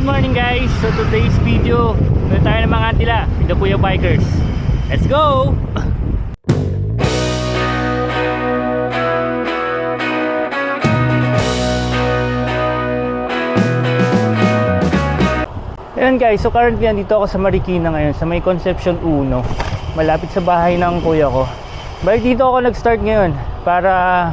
morning guys! So today's video, meron tayo ng mga antila, the Puyo Bikers. Let's go! Ayan guys, so currently nandito ako sa Marikina ngayon, sa may Concepcion 1, malapit sa bahay ng kuya ko. Balik dito ako nag-start ngayon para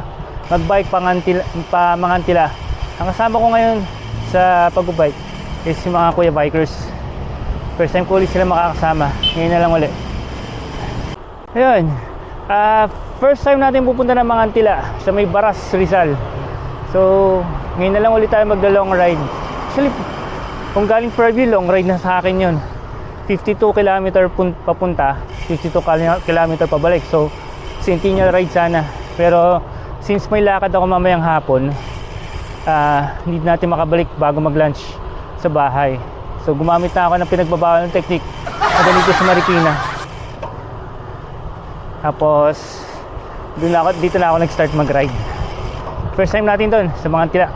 mag-bike pa mangantila. Ang kasama ko ngayon sa pag-bike is yung mga Kuya Bikers. First time ko ulit sila makakasama. Ngayon na lang ulit. Ayun, first time natin pupunta ng Mangantila sa may Baras, Rizal. So ngayon na lang ulit tayo magda-long ride. Actually, kung galing Fairview, long ride na sa akin yun. 52 km papunta, 52 km pabalik. So Centennial ride sana. Pero since may lakad ako mamayang hapon, hindi natin makabalik bago mag-lunch sa bahay. So gumamit na ako ng pinagbabawal ng technique na dito sa Marikina. Tapos dito na ako nag-start mag-ride. First time natin doon sa Mangantila.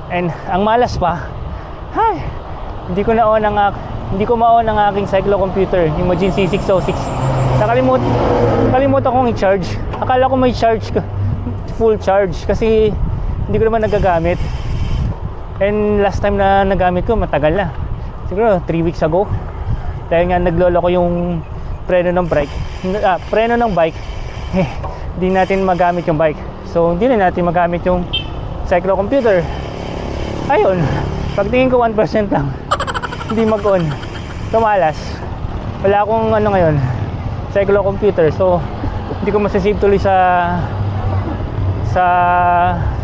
And ang malas pa, hindi ko ma-on ang aking cyclocomputer, yung Mojin C606. Nakalimutan kong i-charge. Akala ko may charge, full charge, kasi hindi ko naman nagagamit. And last time na nagamit ko, matagal na. Siguro 3 weeks ago. Dahil nga naglolo ko yung preno ng bike. Hindi natin magamit yung bike. So hindi na natin magamit yung cyclocomputer. Ayun, pagtingin ko 1% lang. Hindi mag-on. Tumalas. Wala akong ngayon, cyclocomputer. So hindi ko masasave tuloy sa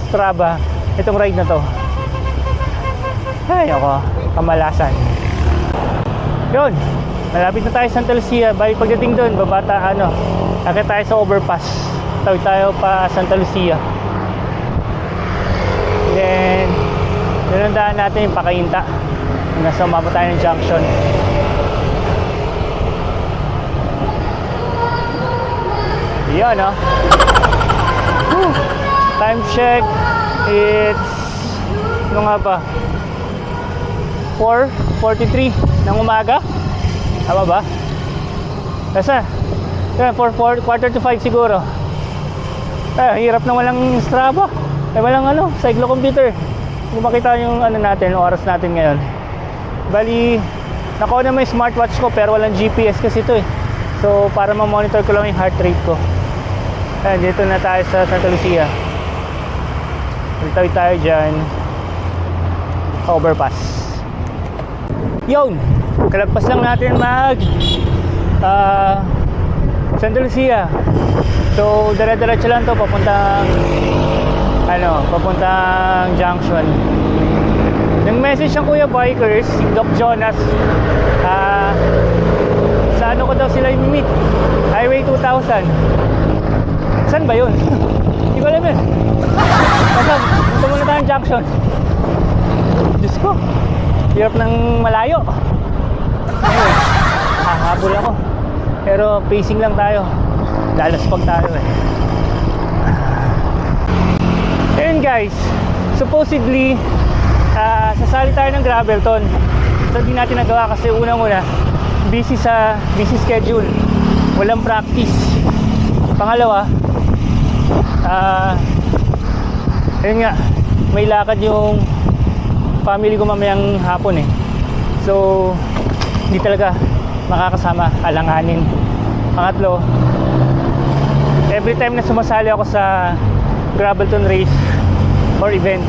Strava itong ride na to. Ay ako, kamalasan. Yun, malapit na tayo sa Santa Lucia. Balik pagdating doon, akit tayo sa overpass. Tawid tayo pa Santa Lucia. Then dinandaan natin yung Pakainta. Nasa umabot tayo ng junction. Yan time check, it's ano nga ba, 4:43 ng umaga. Tama ba? Kasi 4:45 siguro. Hirap na walang Strava, walang cyclocomputer. Kung makita yung natin, oras natin ngayon. Bali, nakuha na may smartwatch ko pero walang GPS kasi ito eh. So para ma-monitor ko lang yung heart rate ko. Dito na tayo sa Santa Lucia. Tawid tayo dyan, overpass. Yun, kalagpas lang natin Santa Lucia. So dire-diretso lang to papuntang junction. Nag-message ang Kuya Bikers, si Doc Jonas, sa ko daw sila i-meet, Highway 2000. Saan ba yun? Hindi ko alam yun. Punta muna tayong junction. Diyos ko, hirap ng malayo. Anyway, hahabol ako. Pero pacing lang tayo. Lalaspag tayo eh. Ayun guys, supposedly sasali tayo ng Gravelton. So hindi natin nagawa kasi unang-una busy schedule. Walang practice. Pangalawa, ayun nga, may lakad yung family ko mamayang hapon eh. So hindi talaga makakasama, alanganin. Pangatlo, every time na sumasali ako sa Gravelton race or event,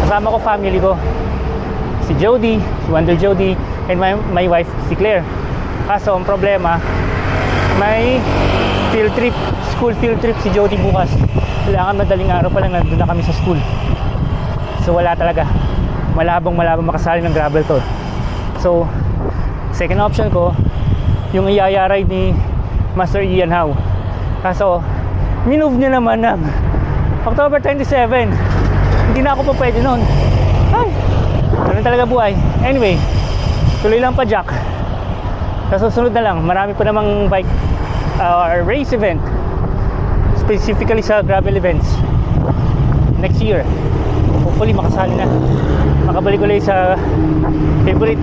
kasama ko family ko, si Jody, si Wonder Jody, and my wife, si Claire. Kaso ang problema, may school field trip si Jody bukas. Kailangan madaling araw pa lang nandun na kami sa school. So wala talaga, malabong makasali ng Gravelton. So second option ko, yung iyaya ride ni Master Ian Howe. Kaso minove niya naman ng October 27. Hindi na ako pa pwede nun. Ganun talaga buhay. Anyway, tuloy lang pa Jack. Sa susunod na lang, marami pa namang bike race event, specifically sa gravel events next year. Hopefully makasali na. makabalik ulit sa favorite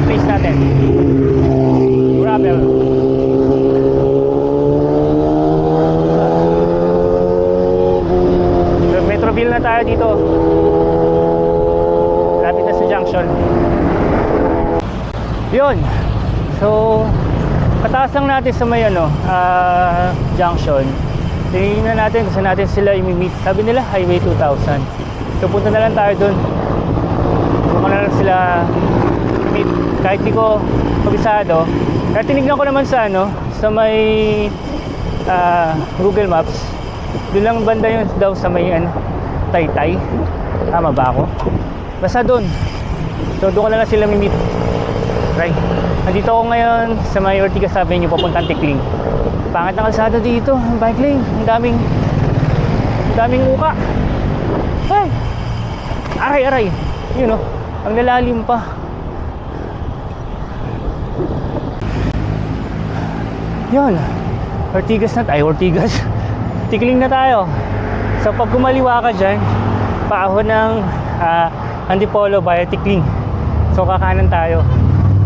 place natin, gravel. So, Metroville na tayo dito, lapit na sa junction. Yun, so pataas lang natin sa may junction. Tingnan natin kung saan natin sila i-meet. Sabi nila Highway 2000. So punta na lang tayo dun. Kung na lang sila meet. Kahit di ko kabisado. Kaya tinignan ko naman sa sa may Google Maps. Doon lang banda yun daw sa may Taytay. Tama ba ako? Basta dun. So doon ko na lang sila i-meet. Right. Nandito ako ngayon sa may Ortigas Avenue papuntang Tikling. Pangit na kalsada dito, ang bike lane, ang daming uka. Hey! Aray! Yun ang lalalim pa. Yun, Ortigas. Tikling na tayo. So pag kumaliwa ka dyan, paahon ng Antipolo via Tikling. So kakanan tayo,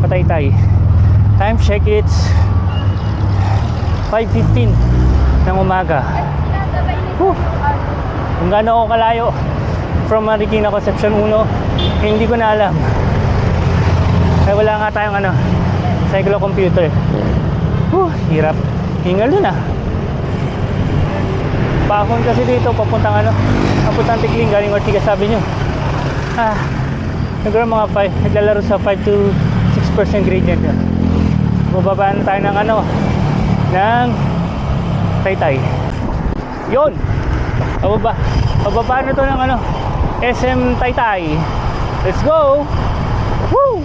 Pataytay. Time check, it's 5:15 ng umaga. Kung gaano ako kalayo from Marikina Concepcion 1, hindi ko na alam. Kaya wala nga tayong cyclo-computer. Hirap. Hingal dun Pahon kasi dito papuntang papuntang Tikling galing Ortigas Avenue. Nagkaroon mga 5, naglalaro sa 5 to 6% gradient. Bubaba na tayo ng ng Taytay. Yun, pababa na to ng SM Taytay. Let's go. Woo!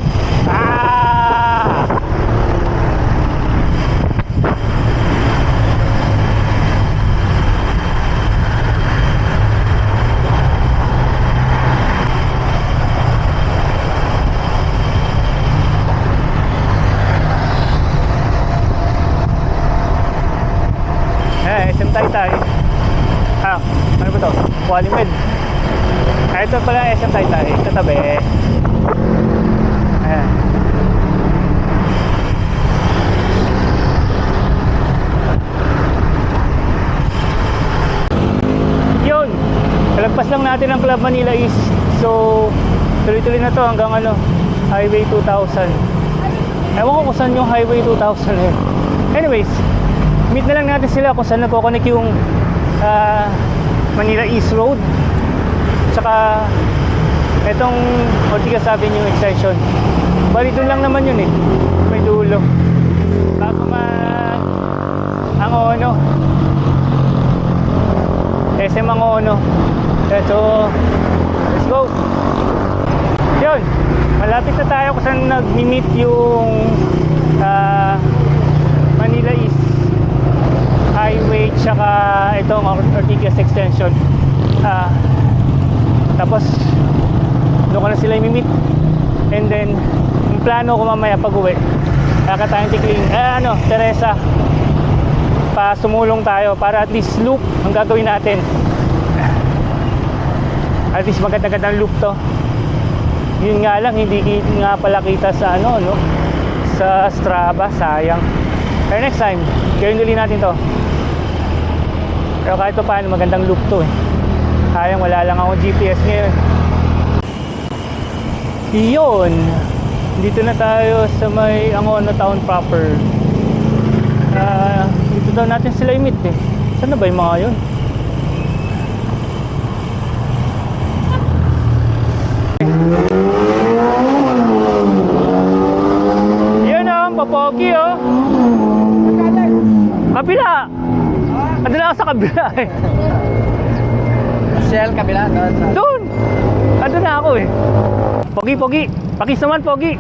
SM Taytay. Ano ba to? Qualimed. Ito pala SM Taytay. Katabi. Ayan. Yun. Kalagpas lang natin ang Club Manila East. So, tuloy-tuloy na to hanggang Highway 2000. Ewan ko kung saan yung Highway 2000 Anyways, meet na lang natin sila kung saan nagkoconnect yung Manila East Road tsaka itong Ortigas Avenue extension. Bali doon lang naman yun may dulo bago Angono, SM Angono. So let's go. Yun, malapit na tayo kung saan nag-meet yung Manila East Highway tsaka itong Ortigas extension. Tapos doon ko na sila i-meet, and then yung plano ko mamaya pag uwi kakatayang Tikling Teresa pa sumulong tayo para at least loop ang gagawin natin. At least maganda-gandang loop to. Yun nga lang, hindi nga pala kita sa sa Strava, sayang. Pero next time gawin ulit natin to. Pero kahit pa paano magandang loop to sayang wala lang akong GPS ngayon. Yun, dito na tayo sa may Angono town proper. Dito daw natin sila i-meet saan na ba yung mga yun? Yun papogi kabila. Ano na ako sa kabila Shell, kabila, doon. Ano na ako Pogi. Pakis naman, Pogi.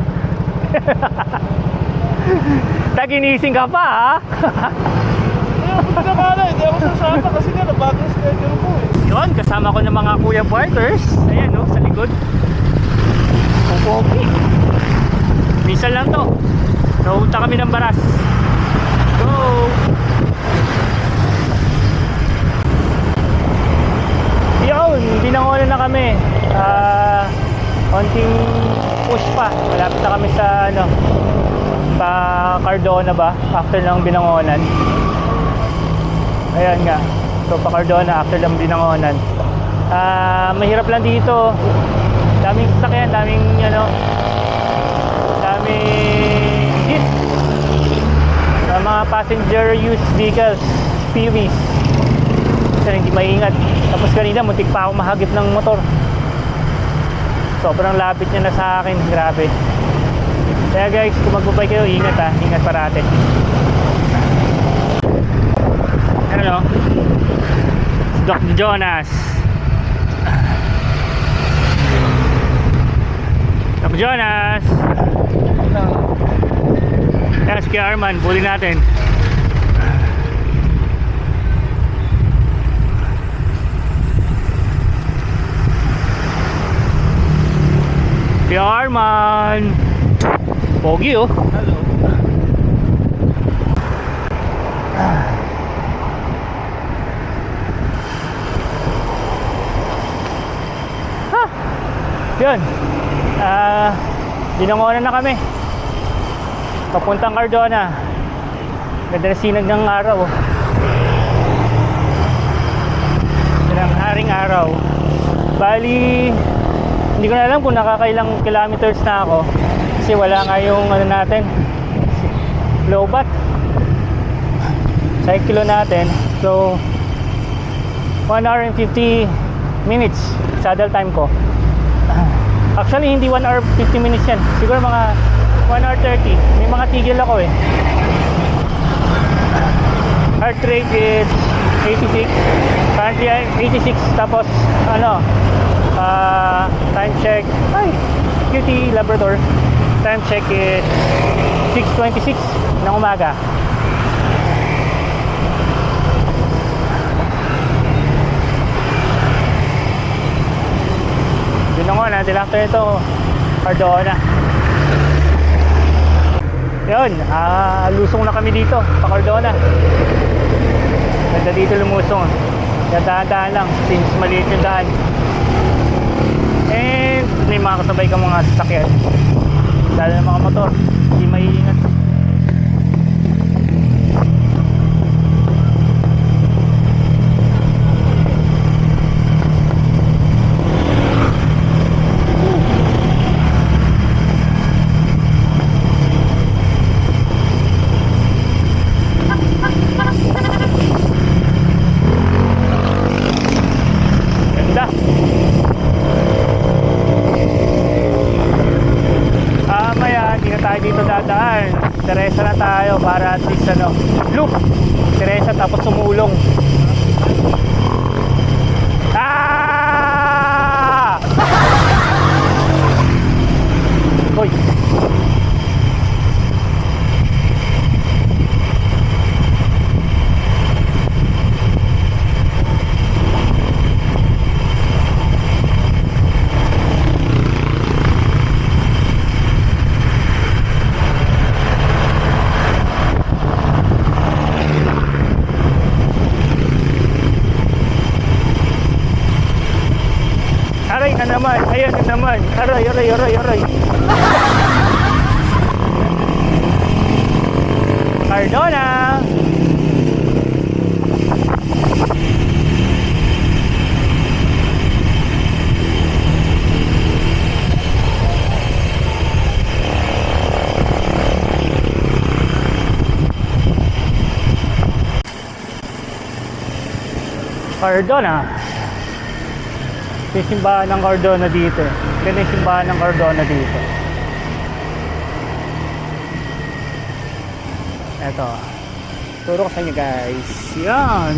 Taginising ka pa, Hindi ako sasama kasi nga nabagong schedule ko Yun, kasama ko ng mga kuya bikers. Ayan sa likod. Pogi. Minsan lang to. So, punta kami ng Baras. Go! Yun, binangonan na kami. konting push pa. Malapit na kami sa ano, pa Cardona ba? After ng Binangonan. Ayan nga. So pa Cardona after ng Binangonan. Mahirap lang dito. Daming sasakyan, daming jeep. Mga passenger use vehicles, PUVs. Kasi hindi maingat. Tapos kanina muntik pa ako mahagip ng motor. Sobrang lapit niya na sa akin, grabe. Kaya guys, kung magbabay kayo, ingat ha, ingat parate. Ano? Doc Jonas. Doc Jonas. Yan si Arman, puli natin. Si Arman. Pogi oh. Hello. Yun. Binangonan na kami. Papuntang Cardona. Ganda na sinag ng araw. Ng haring araw. Bali, hindi ko na alam kung nakakailang kilometers na ako. Kasi wala nga yung ano natin, low bat. Cyclo natin. So, 1 hour and 50 minutes saddle time ko. Actually, hindi 1 hour 50 minutes yan. Siguro mga 1 hour 30. May mga tigil ako eh. Heart rate is 86. Currently 86. Tapos, time check. Ay, QT Labrador. Time check is 6:26 ng umaga. Binangonan, din after ito Cardona. Yun, lusong na kami dito sa Cardona. Ganda dito lumusong. Dahan-dahan lang since maliit yung daan. And may mga kasabay ka mga sasakyan, lalo na mga motor, hindi maiingat. Dito dadaan, Teresa na tayo para at least loop Teresa tapos sumulong. Hoy, aray na naman, ayan na naman. Aray. Cardona. Cardona. Yung simbahan ng Cardona dito. Yan yung simbahan ng Cardona dito. Eto. Turo ko sa inyo guys. Yan.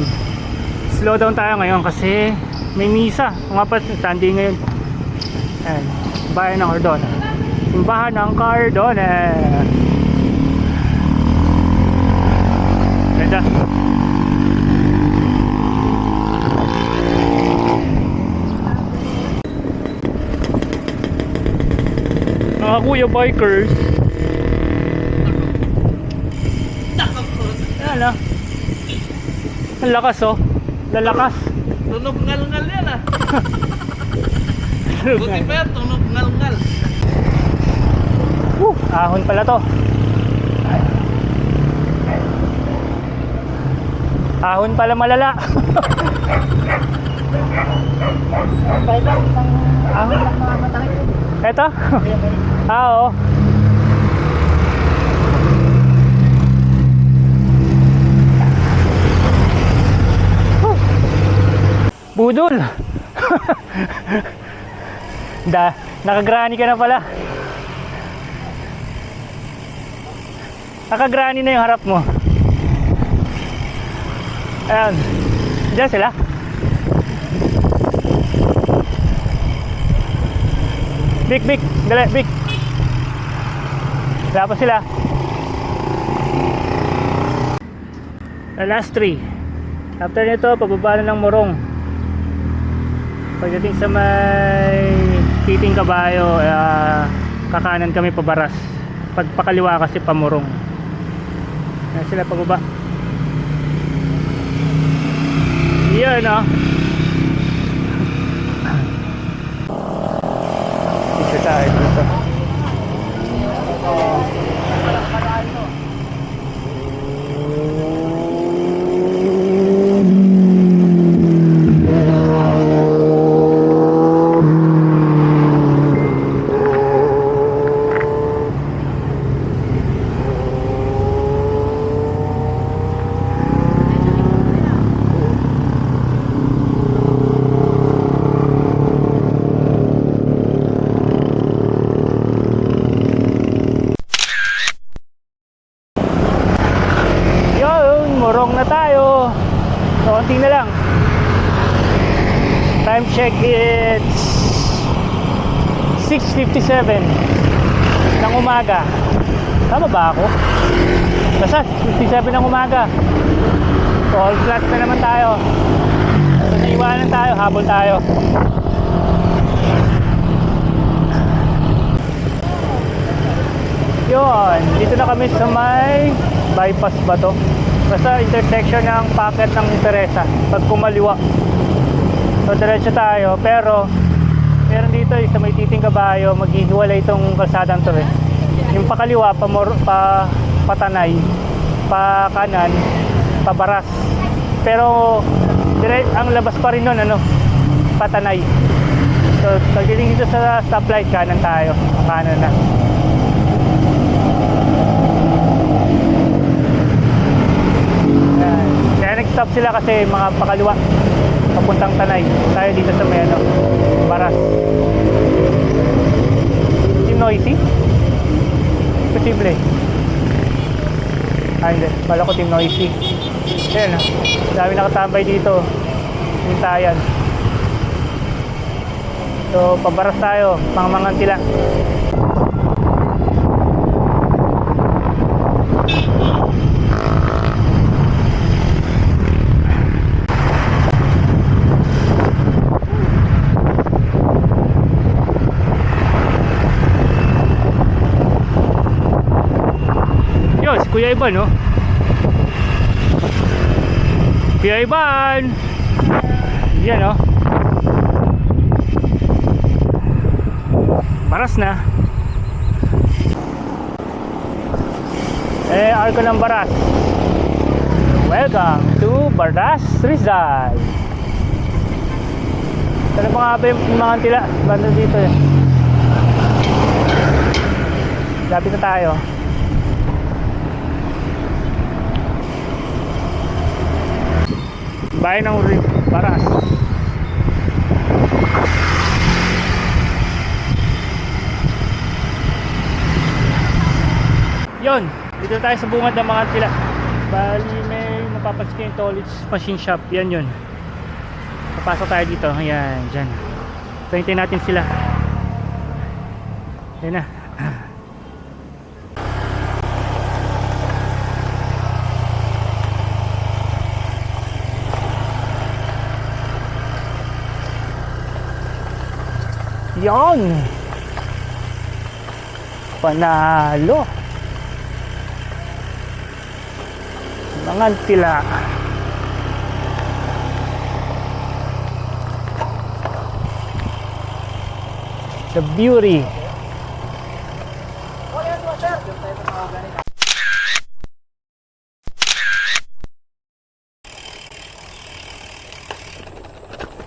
Slow down tayo ngayon kasi may misa. Kung nga pa, Sunday ngayon. Ayan. Simbahan ng Cardona. Simbahan ng Cardona. Ganda. Mga kuya bikers. Ayan ah. Ang lakas oh. Lalakas. Tunog ngal-ngal yan ah. Buti pa yan, tunog ngalungal. Ahon pala to. Ahon pala malala. Ahon lang mamamatay. Eto? Oo. Budol. Nakagrani ka na pala. Nakagrani na yung harap mo. Ayan. Diyan sila. Big. Dali, big. Wala pa sila. The last 3. After nito, pababa na ng Morong. Pagdating sa may Titing Kabayo, kakanan kami pabaras. Pagpakaliwa kasi pamurong. Ayan sila pababa. Yan picture tayo dito. Morong na tayo. So, konti na lang. Time check, it's 6:57 ng umaga. Tama ba ako? Basta 6:57 ng umaga. So, all flat na naman tayo. So, naiwanan tayo, habol tayo. Yun, dito na kami sa may bypass ba to? Basta intersection ng packet ng Teresa. Pag kumaliwa, so diretso tayo. Pero meron dito sa may Titing Kabayo, maghihiwalay itong kalsadang to yung pakaliwa, patanay, pa kanan, pabaras. Pero ang labas pa rin nun, patanay. So pagdating dito sa stoplight, kanan tayo. Kanan na. Kaya nag-stop sila kasi mga pakaliwa papuntang Tanay. Tayo dito sa may Baras. Team Noisy? Posible. Hindi, wala ko Team Noisy. Ayan, dami nakatambay dito. Hintayan. So pabaras tayo, mangamangan sila. Si Kuya Iban, Kuya Iban, yan, Baras na. Arko ng Baras. Welcome to Baras Rizal. Saan pa nga ba yung mga tila? Banda dito Lapit na tayo. Bayan ng Baras. Yon, dito tayo sa bungad ng mga tila. Bali may mapapansin yung Tolits Machine Shop. Yan yun. Papasok tayo dito. Ayan, dyan. So hintayin natin sila. Ayan na. Yon, panalo mga tila. The beauty.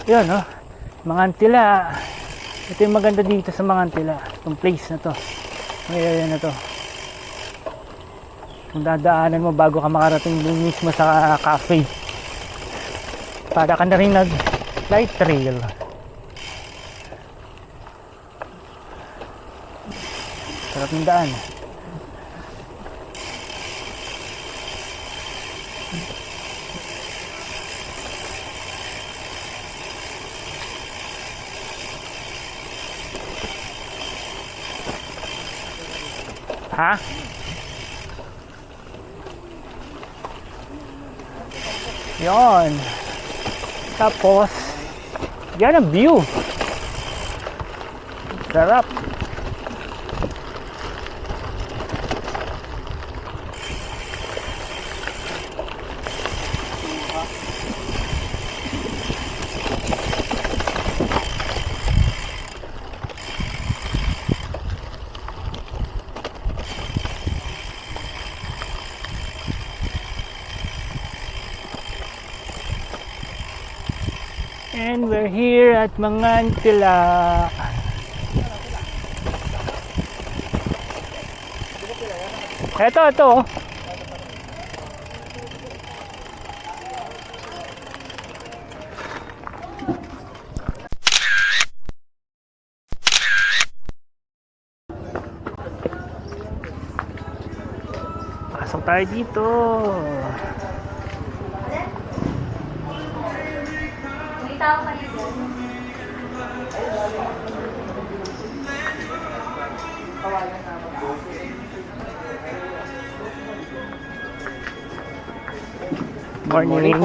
Yun, oh. Mga Antila. Ito yung maganda dito sa mga Antila. Itong place na to. Ang area na to. Kung dadaanan mo bago ka makarating dun mismo sa cafe. Para ka na rin nag-light trail. Sarap ng daan. Ha? Yon. Tapos, yan ang view. Sarap. And we're here at Mangantila. Ito. Pasok tayo dito. Tao pa dito. Morning.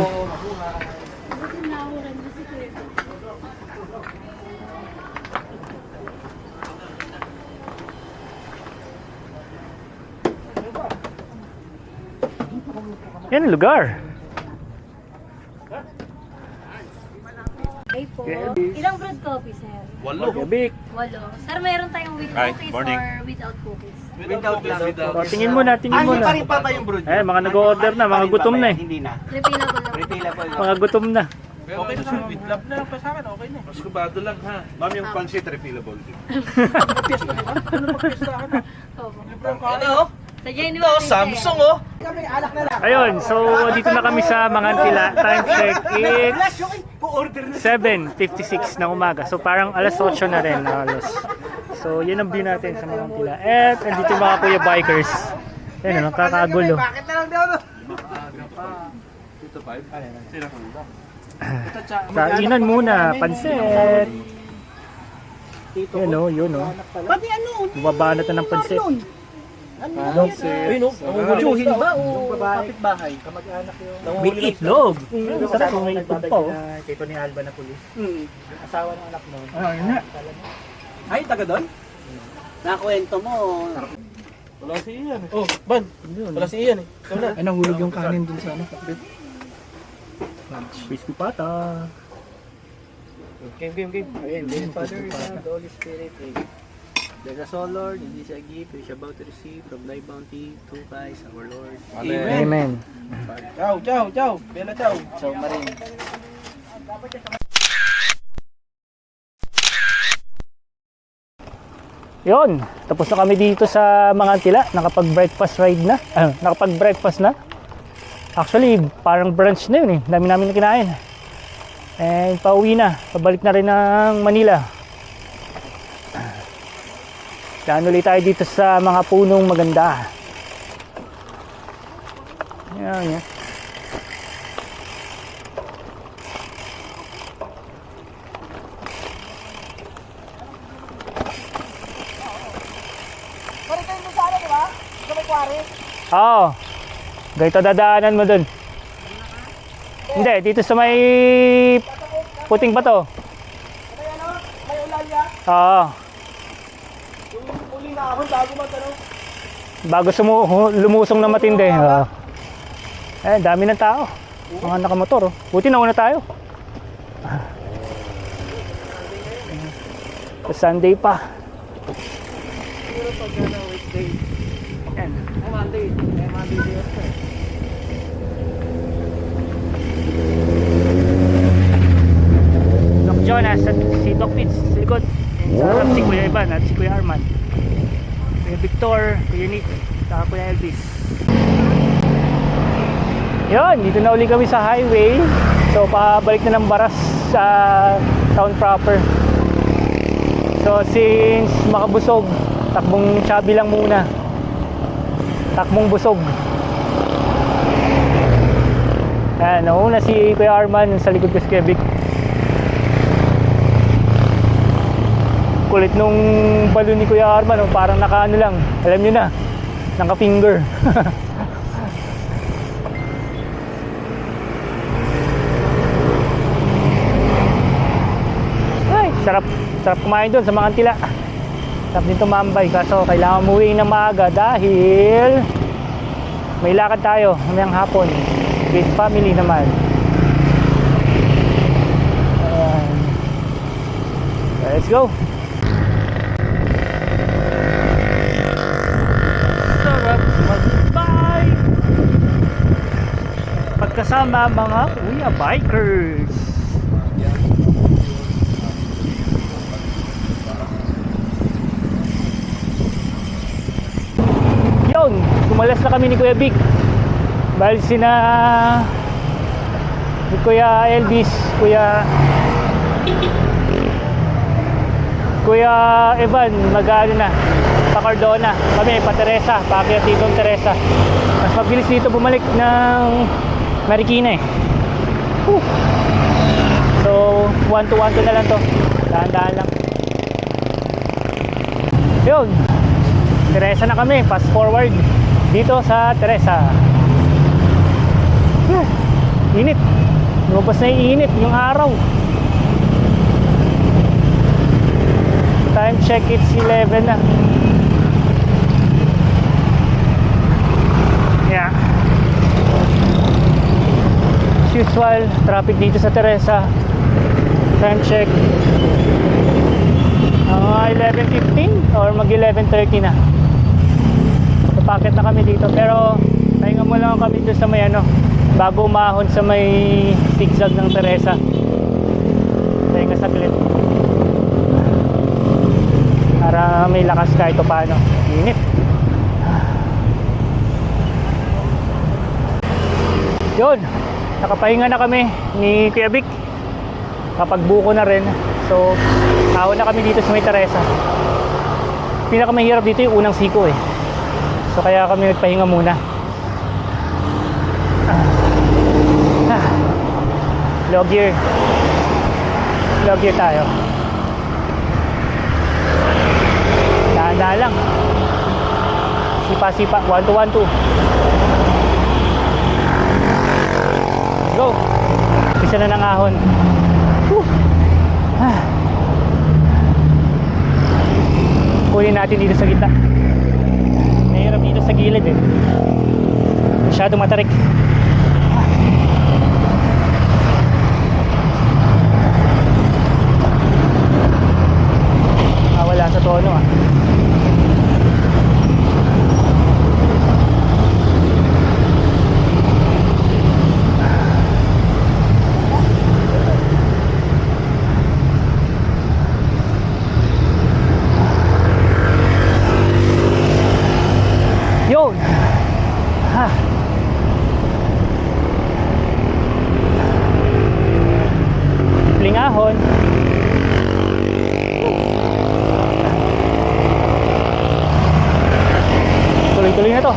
Yan ang lugar. Ay po. Ilang bread coffee, sir? Walo. Gabik. Walo. Sir, meron tayong with Hi, cookies morning. or without cookies? Without lang. O, tingin muna. Ano pa rin pa ba yung brood? Eh, mga nag-order na, mga gutom na eh. Hindi na. Refillable lang. Refillable. Mga gutom na. Okay na sir, with love na lang pa sa akin, okay na. Mas kubado lang ha. Ma'am, yung pancit refillable din. Opo. Ano? Sa Jenny Ito, Samsung oh. Ayun, so dito na kami sa Mangantila. Time check, it's 7:56 ng umaga. So parang alas 8 na rin halos. So yan ang view natin sa Mangantila. At andito yung mga kuya bikers. Ayun, nakakagulo. Bakit na lang daw no? Maaga pa. Dito 5? Sila kanda. Kainan muna, pansit. Yun o, yun o. Pati ano? Bumaba na ito ng pansit. Nangungulihin ba o kapitbahay? Kamag-anak yung... May itlog. Sarap kung may itlog pa o. Kito ni Alba na pulis. Asawa ng anak mo. Ayun na. Ay, taga doon? Nakwento mo. Wala si Ian eh. Oh, Ban. Wala si Ian eh. Ikaw na. Ay, nahulog yung kanin dun sa ano. Crispy pata. Game. Ayun, the Father, Son, the Holy Spirit. There's a soul, Lord, and this is a gift which about to receive from thy bounty through Christ our Lord. Amen. Ciao. Bella ciao. So, Marin. Yun, tapos na kami dito sa Mangantila. Nakapag-breakfast ride na. Nakapag-breakfast na. Actually, parang brunch na yun eh. Dami namin na kinain. And pauwi na. Pabalik na rin ng Manila. Daan ulit tayo dito sa mga punong maganda. Yan. Oo. Ganito dadaanan mo dun. Hindi, dito sa may puting bato. Oo. Bago lumusong na matindi. Oo. Dami ng tao. Mga nakamotor. Buti nauna tayo. Sunday pa. Siguro pag weekday. Yan. Monday. Monday day off eh. Doc Jonas at si Doc Fitz sa likod. And sa harap si Kuya Ivan at si Kuya Arman. Kuya Victor, Kuya Nick, saka Kuya Elvis. Yun, dito na uli kami sa highway. So pabalik na ng Baras sa town proper. So since makabusog, takbong chubby lang muna. Takbong busog. Ayan, nauna si Kuya Arman sa likod ko si Kuya Vic. Kulit nung balon ni Kuya Arman, oh, parang naka ano lang, alam nyo na, naka finger. Ay, sarap kumain doon sa mga antila. Sarap din tumambay, kaso kailangan umuwi na maaga dahil may lakad tayo mamayang hapon with family naman. Ayan. Let's go. Sarap mag-bike pagkasama mga kuya bikers. Yun, kumalas na kami ni Kuya Vic. Bali sina ni Kuya Elvis, Kuya Evan, mag-ano na, pa Cardona. Kami, pa Teresa, pa Akyat Titong Teresa. Mas mabilis dito bumalik ng Marikina eh. So, 1-2 na lang to. Dahan-dahan lang. Yun. Teresa na kami, fast forward dito sa Teresa. Init. Lumabas na yung init, yung araw. Time check, it's 11 na. Yeah. As usual, traffic dito sa Teresa. Time check 11:15 or mag 11:30 na. Packet na kami dito, pero pahinga mo lang kami dito sa may ano, bago umahon sa may zigzag ng Teresa. Pahinga sa saglit para may lakas kahit o paano. Init. Yun, nakapahinga na kami ni Kuya Vic, kapagbuko na rin. So ahon na kami dito sa may Teresa. Pinakamahirap dito yung unang siko eh. So kaya kami nagpahinga muna. Low gear tayo. Dahan-dahan lang. Sipa-sipa, 1-2. Go. Isa na ng ahon. Kunin natin dito sa gitna. Mahirap dito sa gilid eh. Masyado matarik. Wala sa tono ah. Yun. Ha. Lingahon. Tuloy-tuloy na to.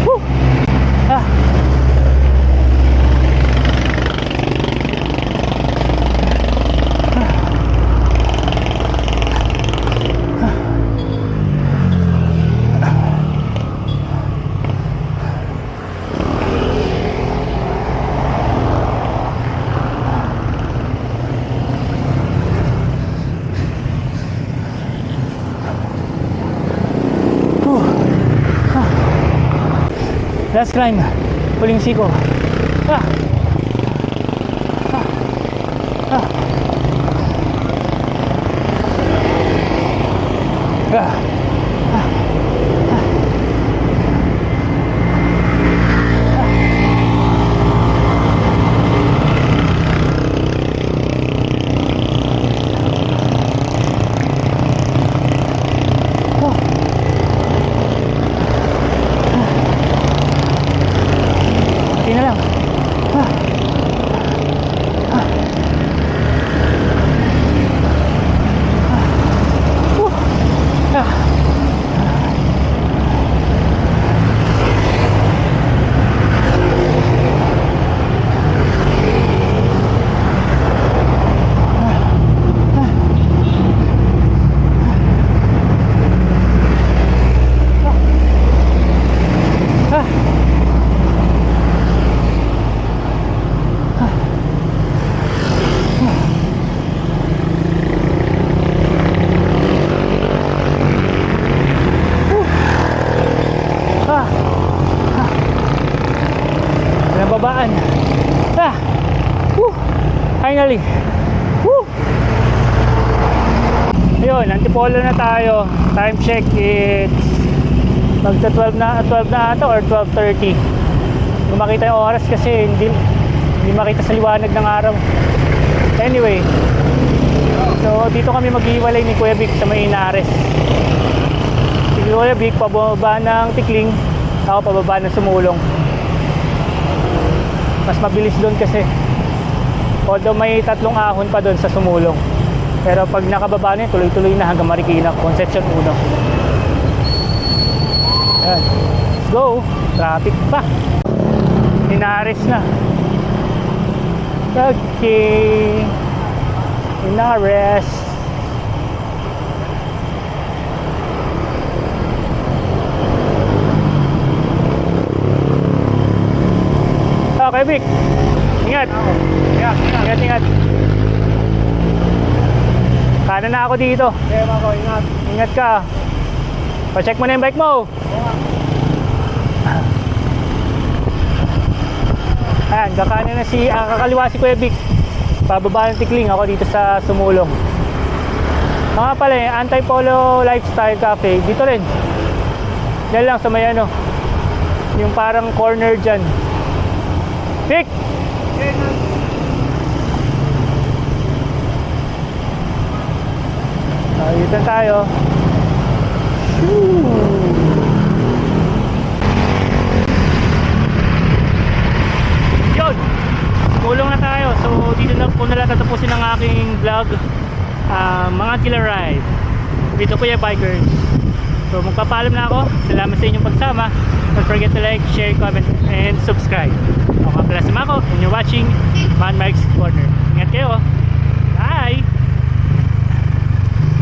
Woo! Ah. Last climb, huling siko. Ah. Ah. Ah. Hindi na lang. Babaan. Finally. Ayun, Antipolo na tayo. Time check, it's magta 12 na ata or 12:30. Kung makita yung oras kasi hindi makita sa liwanag ng araw. Anyway, so dito kami maghiwalay ni Kuya Vic sa may Inares. Si Kuya Vic pababa ng Tikling, ako pababa ng Sumulong. Mas mabilis doon kasi, although may 3 ahon pa doon sa Sumulong, pero pag nakababa na yun, tuloy-tuloy na hanggang Marikina, Concepcion 1. Ayan, let's go. Traffic pa, Inares na. Okay, Inares. Okay, Vic. Ingat. Ingat. Kanan na ako dito. Okay, Mako, ingat. Ingat ka. Pa-check mo na yung bike mo. Ayan, kakanan na kakaliwa si Kuya Vic. Pababa ng Tikling, ako dito sa Sumulong. Mga pala, Antipolo Lifestyle Cafe. Dito rin. Yan lang sa may ano, yung parang corner dyan. Vic! Dito tayo. Yun! Tulong na tayo. So dito na po nalang tatapusin ang aking vlog. Mga killer ride. Dito Kuya Bikers. So magpapaalam na ako. Salamat sa inyong pagsama. Don't forget to like, share, comment, and subscribe. Ako nga pala si Mako and you're watching Man Mike's Corner. Ingat kayo.